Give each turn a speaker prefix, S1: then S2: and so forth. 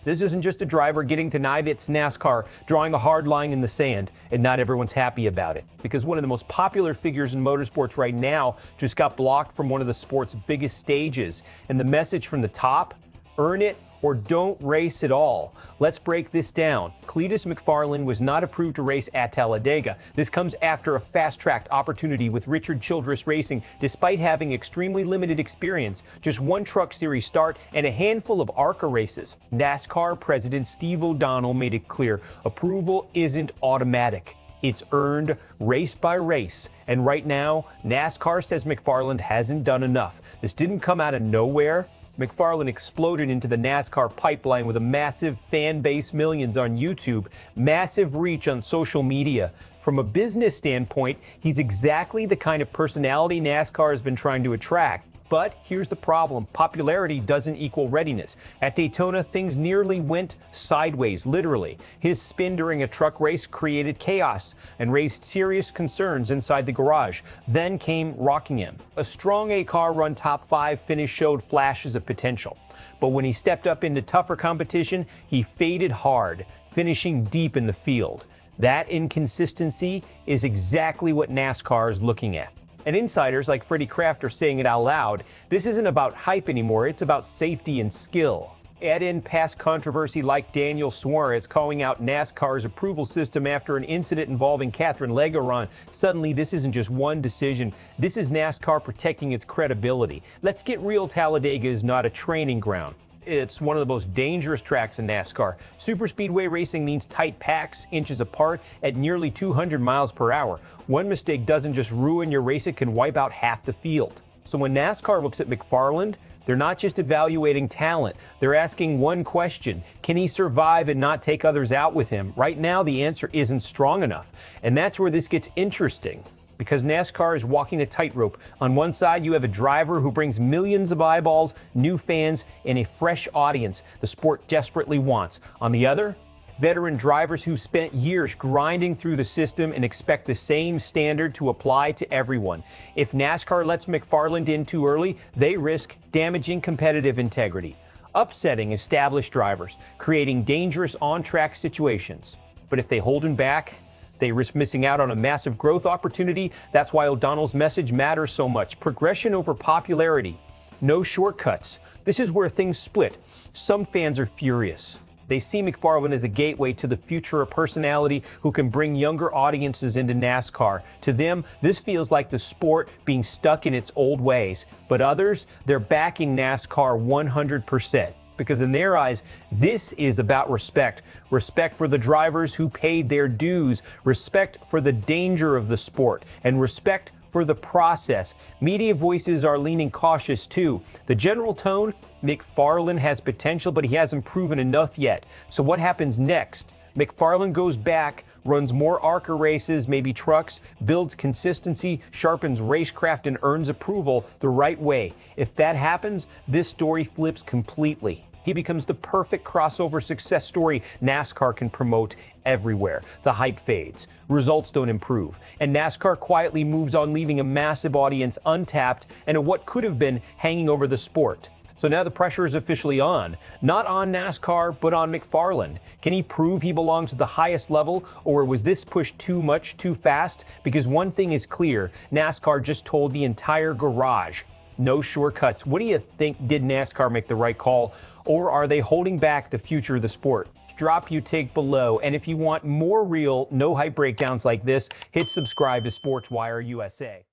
S1: This isn't just a driver getting denied, it's NASCAR drawing a hard line in the sand, and not everyone's happy about it. Because one of the most popular figures in motorsports right now just got blocked from one of the sport's biggest stages. And the message from the top, earn it or don't race at all. Let's break this down. Cleetus McFarland was not approved to race at Talladega. This comes after a fast-tracked opportunity with Childress Racing, despite having extremely limited experience, just one Truck Series start, and a handful of ARCA races. NASCAR President Steve O'Donnell made it clear, approval isn't automatic. It's earned race by race. And right now, NASCAR says McFarland hasn't done enough. This didn't come out of nowhere. McFarland exploded into the NASCAR pipeline with a massive fan base, millions on YouTube, massive reach on social media. From a business standpoint, he's exactly the kind of personality NASCAR has been trying to attract. But here's the problem. Popularity doesn't equal readiness. At Daytona, things nearly went sideways, literally. His spin during a truck race created chaos and raised serious concerns inside the garage. Then came Rockingham. A strong eight-car run top 5 finish showed flashes of potential. But when he stepped up into tougher competition, he faded hard, finishing deep in the field. That inconsistency is exactly what NASCAR is looking at. And insiders like Freddie Kraft are saying it out loud. This isn't about hype anymore, it's about safety and skill. Add in past controversy like Daniel Suarez calling out NASCAR's approval system after an incident involving Katherine Legge. Suddenly, this isn't just one decision. This is NASCAR protecting its credibility. Let's get real, Talladega is not a training ground. It's one of the most dangerous tracks in NASCAR. Superspeedway racing means tight packs, inches apart, at nearly 200 miles per hour. One mistake doesn't just ruin your race, it can wipe out half the field. So when NASCAR looks at McFarland, they're not just evaluating talent. They're asking one question: can he survive and not take others out with him? Right now, the answer isn't strong enough. And that's where this gets interesting, because NASCAR is walking a tightrope. On one side, you have a driver who brings millions of eyeballs, new fans, and a fresh audience the sport desperately wants. On the other, veteran drivers who spent years grinding through the system and expect the same standard to apply to everyone. If NASCAR lets McFarland in too early, they risk damaging competitive integrity, upsetting established drivers, creating dangerous on-track situations. But if they hold him back, they risk missing out on a massive growth opportunity. That's why O'Donnell's message matters so much. Progression over popularity. No shortcuts. This is where things split. Some fans are furious. They see McFarland as a gateway to the future of personality who can bring younger audiences into NASCAR. To them, this feels like the sport being stuck in its old ways. But others, they're backing NASCAR 100%. Because in their eyes, this is about respect. Respect for the drivers who paid their dues, respect for the danger of the sport, and respect for the process. Media voices are leaning cautious too. The general tone, McFarland has potential, but he hasn't proven enough yet. So what happens next? McFarland goes back, runs more ARCA races, maybe trucks, builds consistency, sharpens racecraft, and earns approval the right way. If that happens, this story flips completely. He becomes the perfect crossover success story NASCAR can promote everywhere. The hype fades, results don't improve, and NASCAR quietly moves on, leaving a massive audience untapped and what could have been hanging over the sport. So now the pressure is officially on. Not on NASCAR, but on McFarland. Can he prove he belongs at the highest level, or was this pushed too much, too fast? Because one thing is clear, NASCAR just told the entire garage, no shortcuts. What do you think? Did NASCAR make the right call, or are they holding back the future of the sport? Drop your take below, and if you want more real, no hype breakdowns like this, hit subscribe to SPORTSWIRE USA.